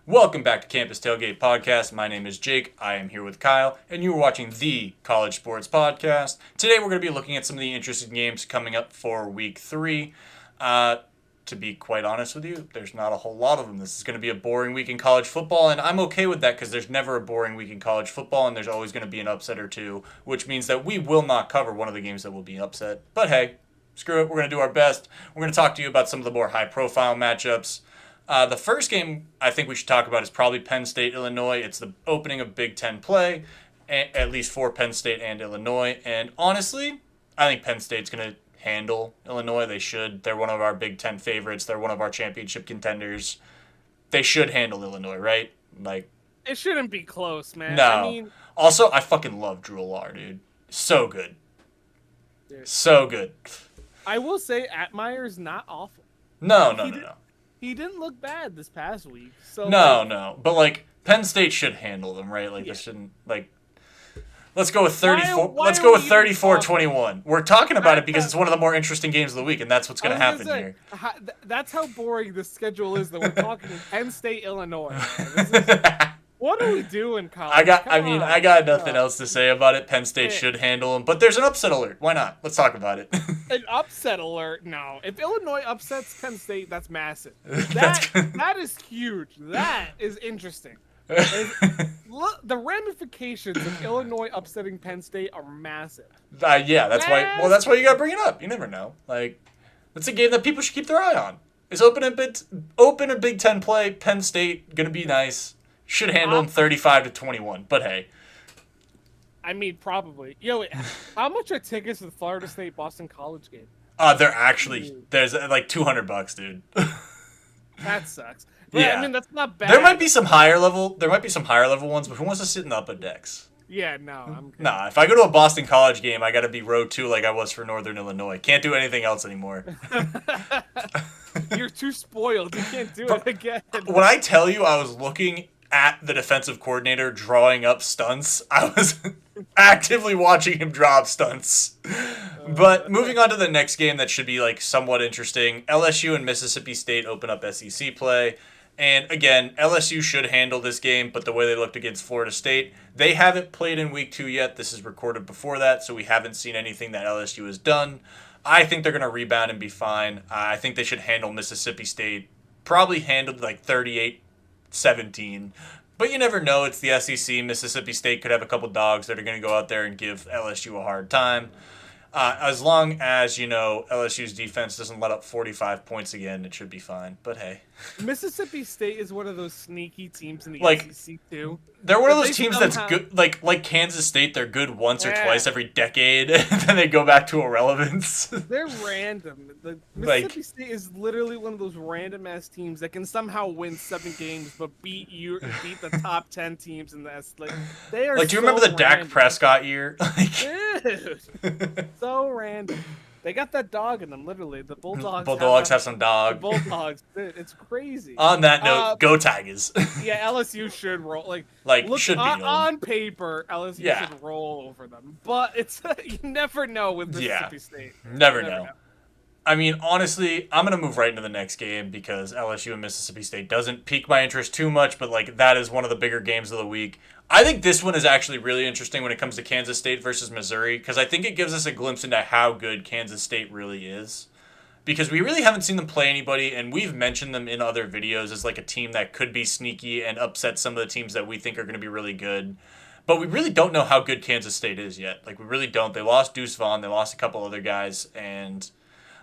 Welcome back to Campus Tailgate Podcast. My name is Jake. I am here with Kyle, and you are watching the College Sports Podcast. Today we're going to be looking at some of the interesting games coming up for Week 3. To be quite honest with you, there's not a whole lot of them. This is going to be a boring week in college football, and I'm okay with that because there's never a boring week in college football, and there's always going to be an upset or two, which means that we will not cover one of the games that will be upset. But hey, screw it. We're going to do our best. We're going to talk to you about some of the more high-profile matchups. The first game I think we should talk about is probably Penn State, Illinois. It's the opening of Big Ten play, at least for Penn State and Illinois. And honestly, I think Penn State's going to handle Illinois. They should. They're one of our Big Ten favorites. They're one of our championship contenders. They should handle Illinois, right? Like, it shouldn't be close, man. No. I mean, also, I fucking love Drew Allar, dude. So good. Dude. So good. I will say Atmeyer's not awful. No. He didn't look bad this past week. So No. But, like, Penn State should handle them, right? Like, This shouldn't, like... Let's go with 34. Let's go with 34-21. We're talking about it because it's one of the more interesting games of the week, and that's what's going to happen here. That's how boring the schedule is. That we're talking Penn State, Illinois. What are we doing, Colin? I got nothing else to say about it. Penn State should handle them, but there's an upset alert. Why not? Let's talk about it. An upset alert? No. If Illinois upsets Penn State, that's massive. That is huge. That is interesting. Look, the ramifications of Illinois upsetting Penn State are massive. Yeah, that's why. Well, that's why you gotta bring it up. You never know. Like, it's a game that people should keep their eye on. It's open a Big Ten play. Penn State gonna be nice. Should handle them 35-21. But hey, I mean, probably. Yo, how much are tickets to the Florida State Boston College game? They're actually there's like $200, dude. That sucks. But, yeah, I mean that's not bad. There might be some higher level ones, but who wants to sit in the upper decks? Yeah, no, I'm good. Nah, if I go to a Boston College game, I got to be row 2 like I was for Northern Illinois. Can't do anything else anymore. You're too spoiled. You can't do it again. When I tell you I was looking at the defensive coordinator drawing up stunts, I was actively watching him draw up stunts. But moving on to the next game that should be like somewhat interesting, LSU and Mississippi State open up SEC play. And again, LSU should handle this game, but the way they looked against Florida State, they haven't played in Week 2 yet. This is recorded before that, so we haven't seen anything that LSU has done. I think they're going to rebound and be fine. I think they should handle Mississippi State. Probably handled like 38-17. But you never know. It's the SEC. Mississippi State could have a couple dogs that are going to go out there and give LSU a hard time. As long as, LSU's defense doesn't let up 45 points again, it should be fine. But hey. Mississippi State is one of those sneaky teams in the SEC, too. They're one of those teams that's good, like Kansas State, they're good once or twice every decade, and then they go back to irrelevance. They're random. The Mississippi State is literally one of those random-ass teams that can somehow win 7 games, but beat the top 10 teams in the SEC. Like, they are do you remember the Dak Prescott year? Dude, so random. They got that dog in them, literally. The Bulldogs. Bulldogs have some dog. The Bulldogs. Dude, it's crazy. On that note, go Tigers. Yeah, LSU should roll. Look, should be on paper, LSU should roll over them. But it's you never know with Mississippi State. Never know. I mean, honestly, I'm going to move right into the next game because LSU and Mississippi State doesn't pique my interest too much, but that is one of the bigger games of the week. I think this one is actually really interesting when it comes to Kansas State versus Missouri because I think it gives us a glimpse into how good Kansas State really is. Because we really haven't seen them play anybody, and we've mentioned them in other videos as like a team that could be sneaky and upset some of the teams that we think are going to be really good. But we really don't know how good Kansas State is yet. We really don't. They lost Deuce Vaughn. They lost a couple other guys, and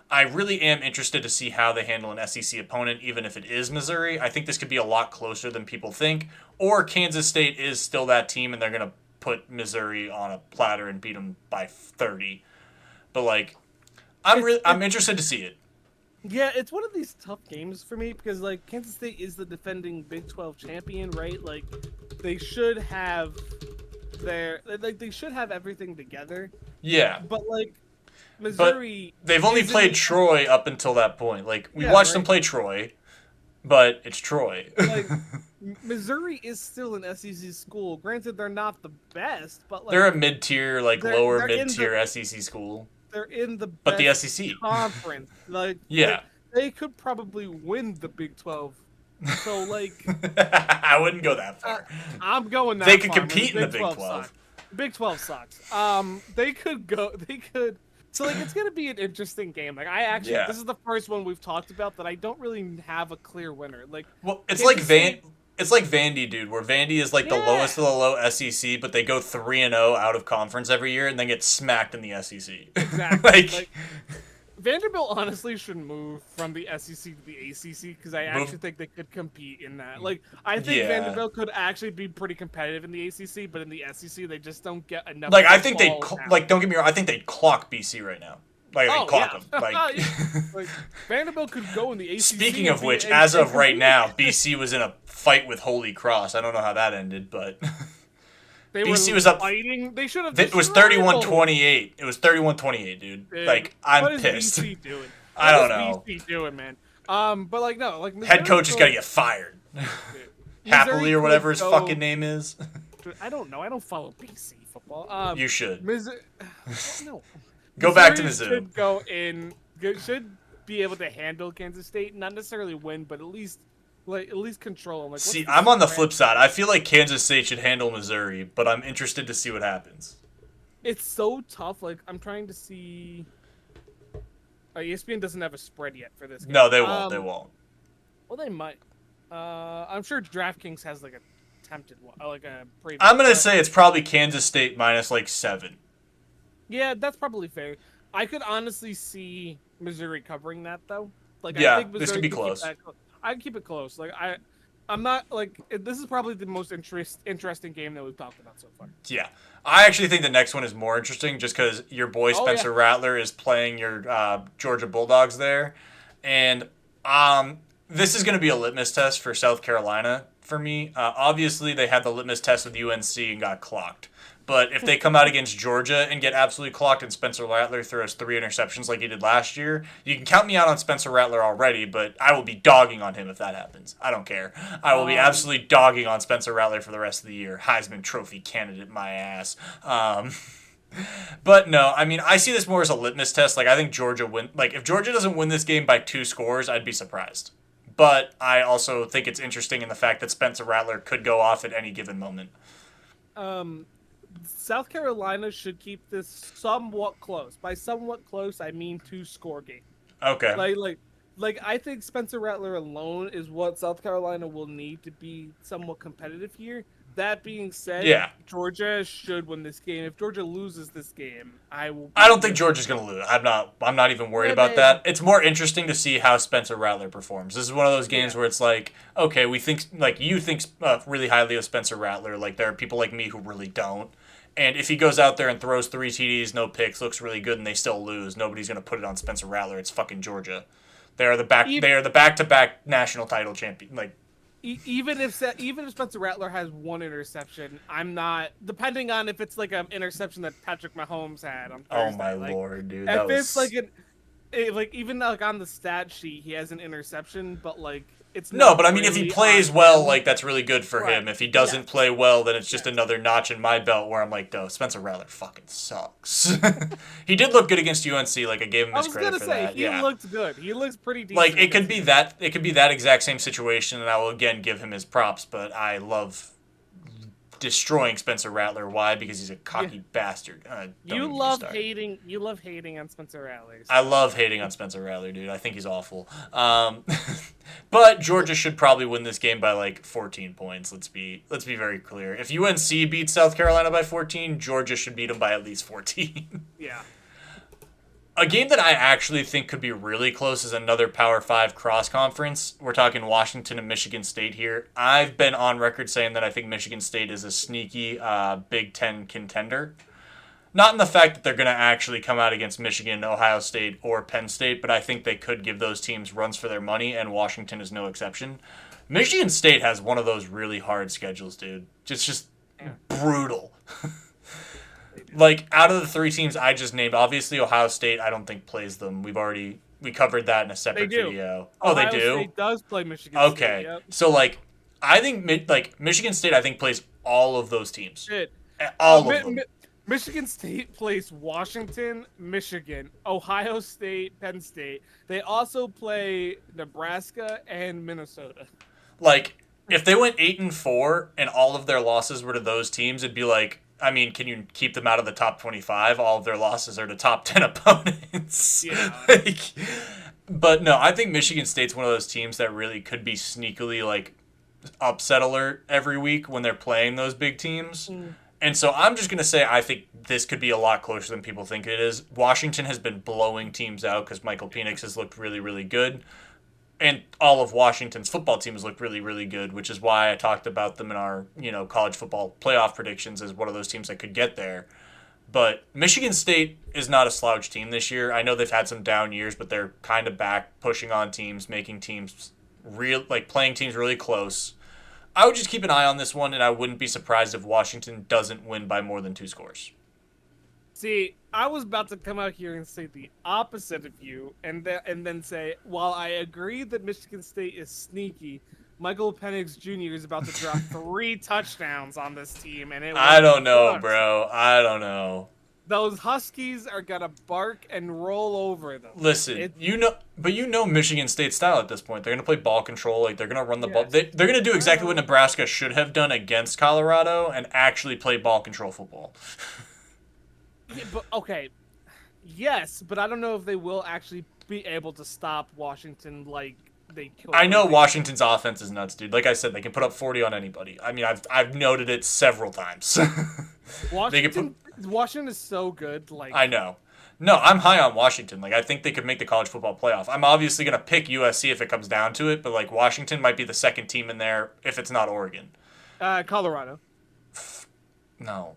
I really am interested to see how they handle an SEC opponent, even if it is Missouri. I think this could be a lot closer than people think. Or Kansas State is still that team, and they're going to put Missouri on a platter and beat them by 30. But, I'm interested to see it. Yeah, it's one of these tough games for me because, Kansas State is the defending Big 12 champion, right? They should have they should have everything together. Yeah. But, Missouri. But they've only played Troy up until that point. We watched them play Troy, but it's Troy. Missouri is still an SEC school. Granted, they're not the best, but they're a mid-tier, lower mid-tier SEC school. They're in the the SEC conference. yeah, they could probably win the Big 12 So like, I wouldn't go that uh, far. I'm going that They could far, man. compete in the Big 12 12. sucks. Big 12 sucks. They could go. They could. So like, it's gonna be an interesting game. Like, I actually, Yeah. this is the first one we've talked about that I don't really have a clear winner. Like, Well, it's like Kansas State. It's like Vandy, dude, where Vandy is like the Yeah, lowest of the low SEC, but they go 3-0 out of conference every year and then get smacked in the SEC. exactly. like Like, Vanderbilt honestly should move from the SEC to the ACC because I Move- actually think they could compete in that. Like, I think Yeah. Vanderbilt could actually be pretty competitive in the ACC, but in the SEC they just don't get enough. like I think football now. like don't get me wrong, I think they'd clock BC right now. Like Oh, they clock yeah. them. Like Like, Vanderbilt could go in the ACC. speaking and of be- which, and- as and of right compete. now, BC was in a fight with Holy Cross. I don't know how that ended, but They BC were was up. fighting. They should have. It was destroyed 31-28. It was 31-28, dude. Dude, Like what I'm is pissed. BC doing? I don't What is know. BC doing, man? But like no, like Head coach has got to Missouri get fired. could- Happily or Missouri whatever could his go- fucking name is. I don't know. I don't follow BC football. You should. No. Go back to Missouri Mizzou. Should go in. Should be able to handle Kansas State, not necessarily win, but at least control them. Like, See, I'm on the flip side. I feel like Kansas State should handle Missouri, but I'm interested to see what happens. It's so tough. Like I'm trying to see. ESPN doesn't have a spread yet for this game. No, they won't. They won't. Well, they might. I'm sure DraftKings has like a tempted one, like a preview. I'm gonna but- say it's probably Kansas State minus like 7. Yeah, that's probably fair. I could honestly see Missouri covering that though. Like, Yeah, I think this Missouri could be keep close. that I can keep it close. Like, I'm not like this is probably the most interesting game that we've talked about so far. Yeah. I actually think the next one is more interesting just because your boy Oh, Spencer Rattler is playing your Georgia Bulldogs there. And this is going to be a litmus test for South Carolina for me. Obviously, they had the litmus test with UNC and got clocked. But if they come out against Georgia and get absolutely clocked and Spencer Rattler throws 3 interceptions like he did last year, you can count me out on Spencer Rattler already, but I will be dogging on him if that happens. I don't care. I will be absolutely dogging on Spencer Rattler for the rest of the year. Heisman Trophy candidate, my ass. But no, I mean, I see this more as a litmus test. Like, I think Georgia win. Like, if Georgia doesn't win this game by 2 scores, I'd be surprised. But I also think it's interesting in the fact that Spencer Rattler could go off at any given moment. South Carolina should keep this somewhat close. By somewhat close, I mean 2-score game. Okay. Like I think Spencer Rattler alone is what South Carolina will need to be somewhat competitive here. That being said, Yeah. Georgia should win this game. If Georgia loses this game, I will. I don't think Georgia's gonna lose. I'm not even worried Yeah, about man. that. It's more interesting to see how Spencer Rattler performs. This is one of those games Yeah. where it's like, okay, we think like you think really highly of Spencer Rattler. Like there are people like me who really don't. And if he goes out there and throws 3 TDs, no picks, looks really good, and they still lose, nobody's gonna put it on Spencer Rattler. It's fucking Georgia. They are the back-to-back national title champion. Like even if Spencer Rattler has 1 interception, I'm not. Depending on if it's like an interception that Patrick Mahomes had on Thursday. oh my like, lord, dude, If that it's was like even like on the stat sheet, he has an interception, but like it's no. not But I mean, if he really plays on well, him. like that's really good for Right. him. If he doesn't Yes. play well, then it's just Yes. another notch in my belt where I'm like, no, Spencer Rattler fucking sucks. He did look good against UNC. Like I gave him I his was credit gonna for say that. he Yeah. looked good. He looks pretty decent. Like it could against be it could be that exact same situation, and I will again give him his props. But I love destroying Spencer Rattler. Why? Because he's a cocky bastard. Don't You even get me love started. hating. You love hating on Spencer Rattler. I love hating on Spencer Rattler, dude. I think he's awful. But Georgia should probably win this game by like 14 points. Let's be very clear. If UNC beats South Carolina by 14, Georgia should beat them by at least 14. Yeah. A game that I actually think could be really close is another Power 5 cross conference. We're talking Washington and Michigan State here. I've been on record saying that I think Michigan State is a sneaky Big Ten contender. Not in the fact that they're going to actually come out against Michigan, Ohio State, or Penn State, but I think they could give those teams runs for their money, and Washington is no exception. Michigan State has one of those really hard schedules, dude. Just brutal. Like, out of the 3 teams I just named, obviously Ohio State I don't think plays them. We covered that in a separate do. video. Oh, Ohio they do? State does play Michigan Okay. State. Yep. So, like, I think Michigan State I think plays all of those teams. Shit. All of them. Michigan State plays Washington, Michigan, Ohio State, Penn State. They also play Nebraska and Minnesota. Like, if they went 8-4 and all of their losses were to those teams, it'd be like, I mean, can you keep them out of the top 25? All of their losses are to top 10 opponents. Yeah. Like, but no, I think Michigan State's one of those teams that really could be sneakily like upset alert every week when they're playing those big teams. And so I'm just going to say I think this could be a lot closer than people think it is. Washington has been blowing teams out because Michael Penix has looked really, really good. And all of Washington's football teams look really, really good, which is why I talked about them in our, college football playoff predictions as one of those teams that could get there. But Michigan State is not a slouch team this year. I know they've had some down years, but they're kind of back, pushing on teams, making teams playing teams really close. I would just keep an eye on this one, and I wouldn't be surprised if Washington doesn't win by more than 2 scores. See, I was about to come out here and say the opposite of you, and then say, while I agree that Michigan State is sneaky, Michael Penix Jr. is about to drop 3 touchdowns on this team, and I don't know, bro. I don't know. Those Huskies are gonna bark and roll over them. Listen, you know Michigan State style at this point. They're gonna play ball control, like they're gonna run the ball. They're gonna do exactly what Nebraska should have done against Colorado and actually play ball control football. Yeah, but okay, yes, but I don't know if they will actually be able to stop Washington like they killed. I know Washington's offense is nuts, dude. Like I said, they can put up 40 on anybody. I mean, I've noted it several times. Washington is so good. Like I know. No, I'm high on Washington. Like I think they could make the college football playoff. I'm obviously gonna pick USC if it comes down to it, but like Washington might be the second team in there if it's not Oregon. Colorado. No.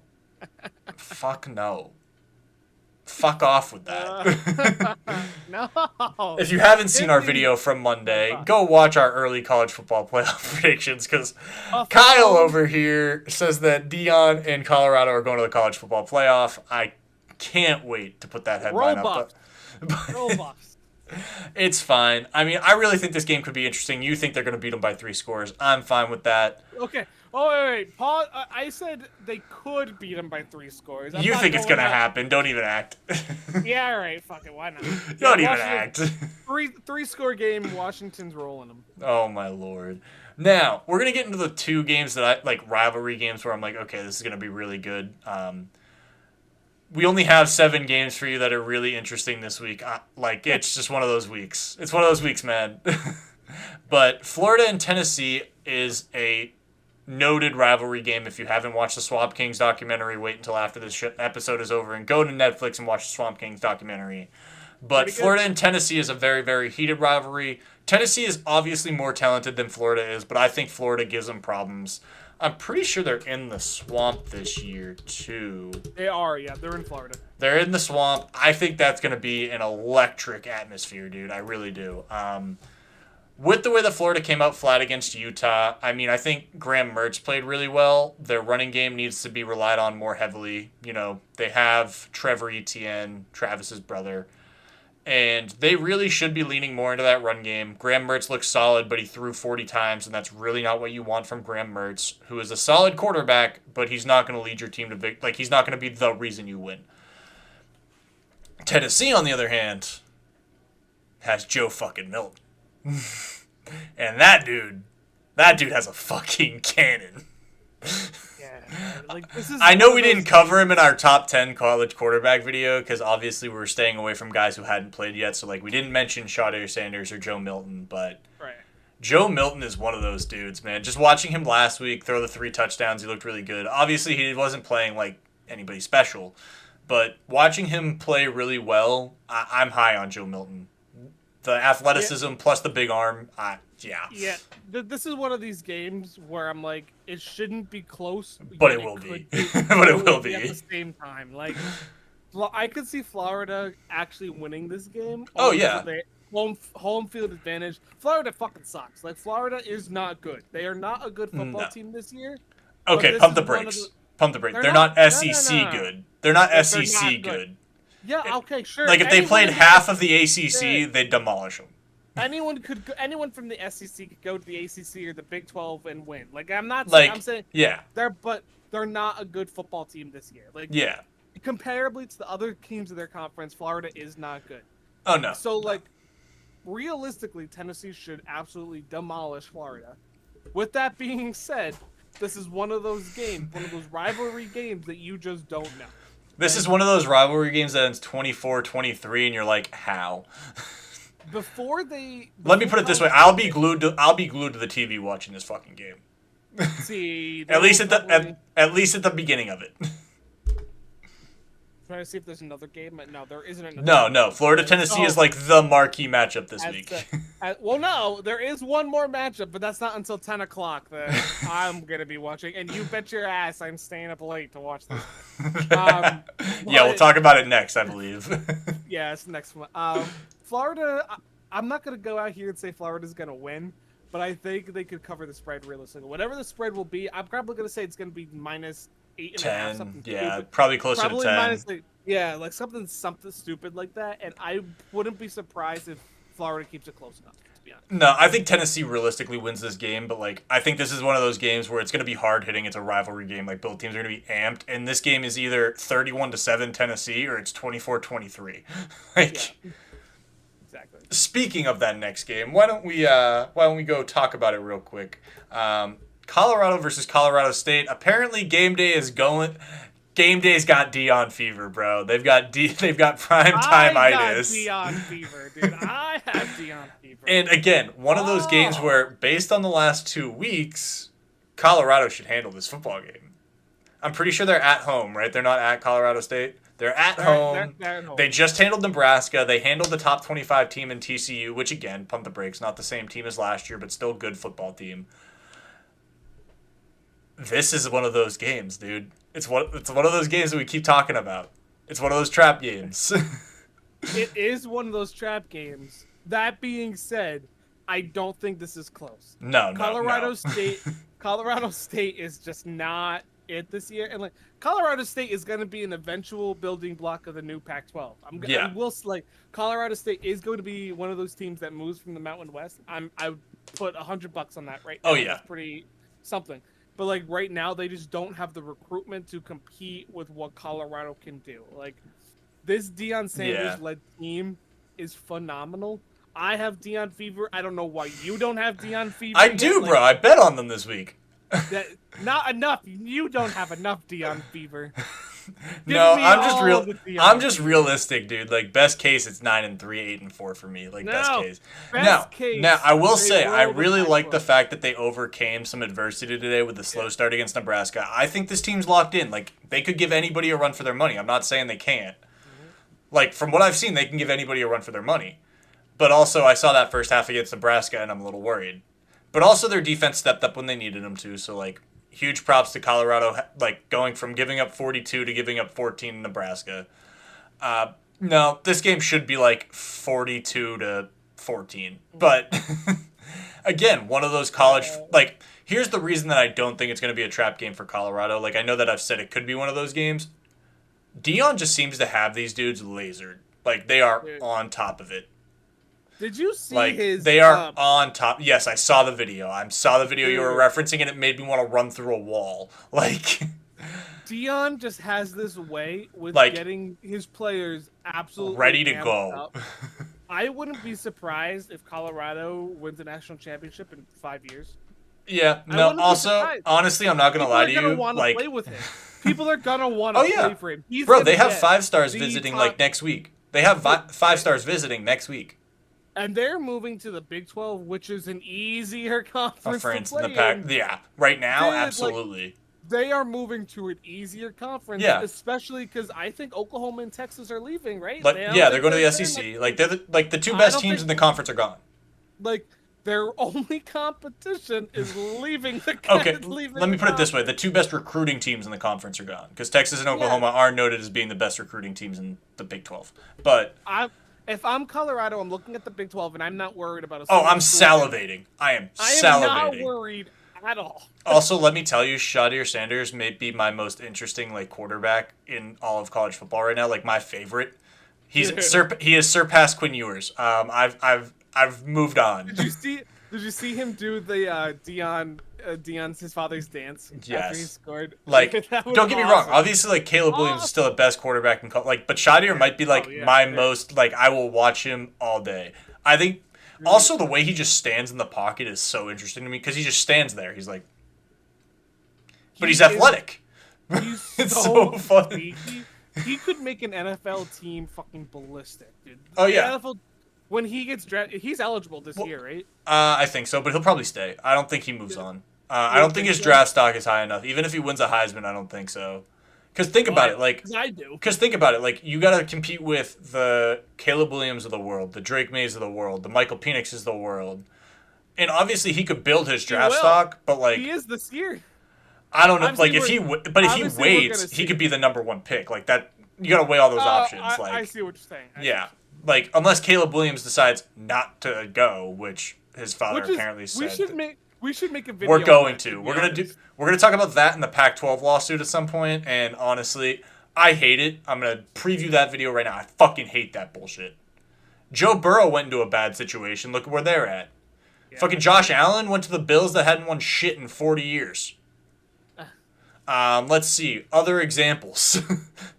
Fuck no. Fuck off with that. No. If you haven't seen our video from Monday, go watch our early college football playoff predictions because Kyle over here says that Dion and Colorado are going to the college football playoff. I can't wait to put that headline up. Robust. It's fine. I mean, I really think this game could be interesting. You think they're going to beat them by 3 scores. I'm fine with that. Okay. Oh, wait. Paul, I said they could beat them by 3 scores. You think it's going to happen. Don't even act. Yeah, all right. Fuck it. Why not? Don't even act. Three-score game, Washington's rolling them. Oh, my Lord. Now, we're going to get into the 2 games that I like, rivalry games where I'm like, okay, this is going to be really good. We only have 7 games for you that are really interesting this week. It's just one of those weeks. It's one of those weeks, man. But Florida and Tennessee is a noted rivalry game. If you haven't watched the Swamp Kings documentary, wait until after this episode is over and go to Netflix and watch the Swamp Kings documentary. But Florida and Tennessee is a very, very heated rivalry. Tennessee is obviously more talented than Florida is, but I think Florida gives them problems. I'm pretty sure they're in the Swamp this year, too. They are, yeah. They're in Florida. They're in the Swamp. I think that's going to be an electric atmosphere, dude. I really do. With the way that Florida came out flat against Utah, I mean, I think Graham Mertz played really well. Their running game needs to be relied on more heavily. They have Trevor Etienne, Travis's brother. And they really should be leaning more into that run game. Graham Mertz looks solid, but he threw 40 times, and that's really not what you want from Graham Mertz, who is a solid quarterback, but he's not going to lead your team to he's not going to be the reason you win. Tennessee, on the other hand, has Joe fucking Milton. And that dude has a fucking cannon. I know we didn't cover him in our top 10 college quarterback video because obviously we were staying away from guys who hadn't played yet. So we didn't mention Shadeur Sanders or Joe Milton, but Joe Milton is one of those dudes, man. Just watching him last week throw the 3 touchdowns, he looked really good. Obviously he wasn't playing like anybody special, but watching him play really well, I'm high on Joe Milton. The athleticism plus the big arm, yeah. Yeah, this is one of these games where I'm like, it shouldn't be close, but it will be. But it will be at the same time. Like, I could see Florida actually winning this game. Oh yeah, home field advantage. Florida fucking sucks. Like Florida is not good. They are not a good football team this year. Okay, pump the brakes. Pump the brakes. They're not SEC good. They're not SEC good. Yeah, okay, sure. Like if they played half of the ACC, they'd demolish them. Anyone from the SEC could go to the ACC or the Big 12 and win. Like I'm not like, I'm saying yeah. They're not a good football team this year. Like yeah. Comparably to the other teams of their conference, Florida is not good. Oh no. So like realistically, Tennessee should absolutely demolish Florida. With that being said, this is one of those games, one of those rivalry games that you just don't know. This is one of those rivalry games that ends 24-23, and you're like, how? Let me put it this way: I'll be glued to the TV watching this fucking game. See, at least at least at the beginning of it. Trying to see if there's another game. No, there isn't another. No. Florida Tennessee is like the marquee matchup this week. Well, no, there is one more matchup, but that's not until 10 o'clock that I'm gonna be watching. And you bet your ass I'm staying up late to watch this. Yeah, we'll talk about it next, I believe. Yeah, it's the next one. Florida. I'm not gonna go out here and say Florida's gonna win, but I think they could cover the spread realistically. Whatever the spread will be, I'm probably gonna say it's gonna be minus 8.5, something yeah, stupid. probably closer Probably to 10. minus, yeah, like something stupid like that, and I wouldn't be surprised if Florida keeps it close enough, to be honest. No, I think Tennessee realistically wins this game, but like I think this is one of those games where it's going to be hard hitting. It's a rivalry game. Like both teams are going to be amped, and this game is either 31-7 Tennessee or it's 24-23. Like, yeah. Exactly. Speaking of that next game, why don't we go talk about it real quick? Colorado versus Colorado State. Apparently, game day's got Deion fever, bro. They've got prime time itis. I got Deion fever, dude. I have Deion fever. And again, one of those games where, based on the last 2 weeks, Colorado should handle this football game. I'm pretty sure they're at home, right? They're not at Colorado State. They're at home. They're at home. They just handled Nebraska. They handled the top 25 team in TCU, which again, pump the brakes, not the same team as last year, but still a good football team. This is one of those games, dude. It's one of those games that we keep talking about. It's one of those trap games. It is one of those trap games. That being said, I don't think this is close. No. Colorado State is just not it this year, and like Colorado State is going to be an eventual building block of the new Pac-12. Colorado State is going to be one of those teams that moves from the Mountain West. I would put $100 on that right now. Oh yeah, that's pretty something. But like right now, they just don't have the recruitment to compete with what Colorado can do. Like this Deion Sanders-led team is phenomenal. I have Deion fever. I don't know why you don't have Deion fever. I do, bro. I bet on them this week. Not enough. You don't have enough Deion fever. No, I'm just realistic, dude. Like best case, it's 9-3, 8-4 for me. Like best case. Now I will say I really like the fact that they overcame some adversity today with the slow start against Nebraska. I think this team's locked in. Like they could give anybody a run for their money. I'm not saying they can't. Like from what I've seen, they can give anybody a run for their money. But also, I saw that first half against Nebraska, and I'm a little worried. But also, their defense stepped up when they needed them to. So like. Huge props to Colorado, like going from giving up 42 to giving up 14 in Nebraska. No, this game should be like 42-14. But again, one of those college like here's the reason that I don't think it's going to be a trap game for Colorado. Like I know that I've said it could be one of those games. Deion just seems to have these dudes lasered. Like they are on top of it. Did you see his? They are on top. Yes, I saw the video. You were referencing, and it made me want to run through a wall. Like, Deion just has this way with getting his players absolutely ready to go. I wouldn't be surprised if Colorado wins the national championship in 5 years. Yeah. No. Also, honestly, I'm not gonna lie to you. People are gonna want to play with him. People are gonna want to play for him. Bro, they have 5 stars visiting like next week. They have 5 stars visiting next week. And they're moving to the Big 12, which is an easier conference to play in. Pack. Yeah, right now, absolutely. Like, they are moving to an easier conference, especially because I think Oklahoma and Texas are leaving, right? They're going to the SEC. Like they're the 2 best teams in the conference are gone. Like their only competition is leaving the let me put it this way: the 2 best recruiting teams in the conference are gone because Texas and Oklahoma are noted as being the best recruiting teams in the Big 12. But if I'm Colorado, I'm looking at the Big 12, and I'm not worried about I'm salivating. I am not worried at all. Also, let me tell you, Shedeur Sanders may be my most interesting quarterback in all of college football right now. Like my favorite. He has surpassed Quinn Ewers. I've moved on. Did you see him do the Deion's his father's dance after he scored? Like, don't get me wrong. Obviously, Caleb Williams is still the best quarterback in college. But Shedeur might be my most I will watch him all day. I think Also, the way he just stands in the pocket is so interesting to me because he just stands there. He's like, but he's athletic. He's It's so so funny. He could make an NFL team fucking ballistic, dude. Oh, The yeah. NFL, when he gets drafted, he's eligible this year, right? I think so, but he'll probably stay. I don't think he moves on. I You don't think think his so? draft stock is high enough. Even if he wins a Heisman, I don't think so. Because think about it, like, 'Cause I do. you got to compete with the Caleb Williams of the world, the Drake Mays of the world, the Michael Penixes of the world, and obviously he could build his draft will. stock, but like, He is this year. I don't know, Obviously, like if he obviously we're waits, gonna he see. could be the number one pick. Like that, you got to weigh all those options. Like, I see what you're saying. yeah, like unless Caleb Williams decides not to go, which his father apparently said. We should make a video. We're on going that, to. be We're gonna honest. We're gonna talk about that in the Pac-12 lawsuit at some point. And honestly, I hate it. I'm gonna preview that video right now. I fucking hate that bullshit. Joe Burrow went into a bad situation. Look where they're at. Yeah. Fucking Josh Allen went to the Bills that hadn't won shit in 40 years. Let's see other examples.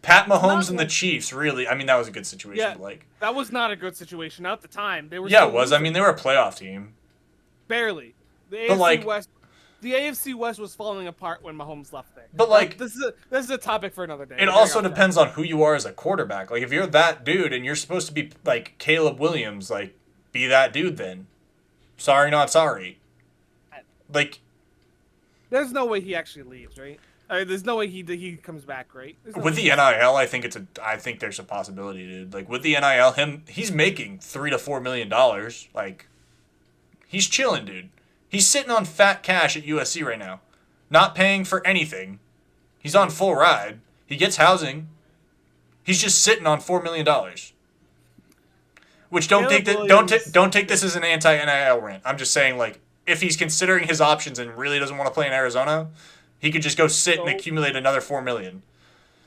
Pat Mahomes and the Chiefs. Really, I mean that was a good situation. Yeah, But like, that was not a good situation at the time. They were yeah, still it was. I losing. mean, they were a playoff team. Barely. The But, AFC like- West. The AFC West was falling apart when Mahomes left there. But, like- this is a topic for another day. It also depends on who you are as a quarterback. Like if you're that dude and you're supposed to be like Caleb Williams, like be that dude then. Sorry, not sorry. Like There's no way he actually leaves, right? There's no way he comes back, right? There's no with way the NIL, I think there's a possibility, dude. Like with the NIL, he's making $3 to $4 million. Like he's chilling, dude. He's sitting on fat cash at USC right now, not paying for anything. He's on full ride. He gets housing. He's just sitting on $4 million. Which don't take this as an anti-NIL rant. I'm just saying, like, if he's considering his options and really doesn't want to play in Arizona, he could just go sit and accumulate another $4 million.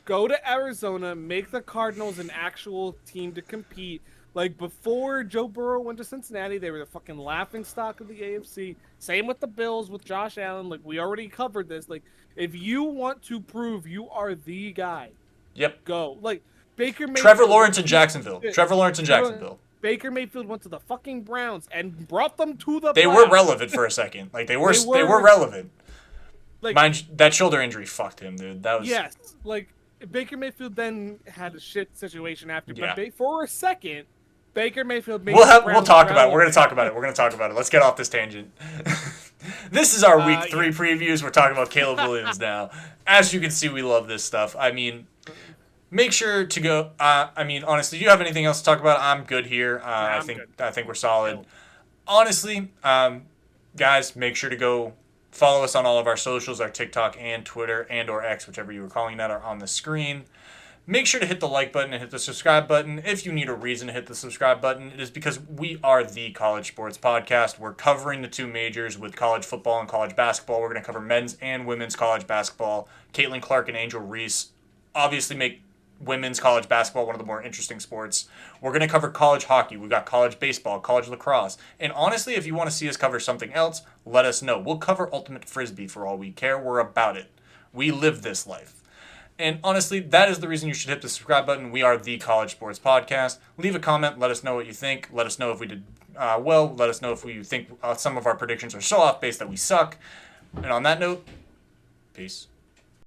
Go to Arizona, make the Cardinals an actual team to compete. Like before Joe Burrow went to Cincinnati, they were the fucking laughing stock of the AFC. Same with the Bills with Josh Allen. Like we already covered this. Like if you want to prove you are the guy, Yep. go. Like Baker Mayfield. Trevor Lawrence in Jacksonville. Baker Mayfield went to the fucking Browns and brought them to the They playoffs. were relevant for a second. Like they were relevant. Like Mind you, that shoulder injury fucked him, dude. That was yes, like Baker Mayfield then had a shit situation after. Yeah. But for a second, Baker Mayfield made We'll the Browns talk about it. We're relevant. gonna talk about it. Let's get off this tangent. This is our week 3 yeah. previews. We're talking about Caleb Williams now. As you can see, we love this stuff. I mean, make sure to go. I mean, honestly, do you have anything else to talk about? I'm good here. I I'm good. think we're solid. Honestly, guys, make sure to go follow us on all of our socials. Our TikTok and Twitter and or X, whichever you were calling that, are on the screen. Make sure to hit the like button and hit the subscribe button. If you need a reason to hit the subscribe button, it is because we are the College Sports Podcast. We're covering the 2 majors with college football and college basketball. We're going to cover men's and women's college basketball. Caitlin Clark and Angel Reese obviously make women's college basketball one of the more interesting sports. We're going to cover college hockey. We've got college baseball, college lacrosse. And honestly, if you want to see us cover something else, let us know. We'll cover ultimate frisbee for all we care. We're about it. We live this life. And honestly, that is the reason you should hit the subscribe button. We are the College Sports Podcast. Leave a comment. Let us know what you think. Let us know if we did well. Let us know if we think some of our predictions are so off base that we suck. And on that note, peace.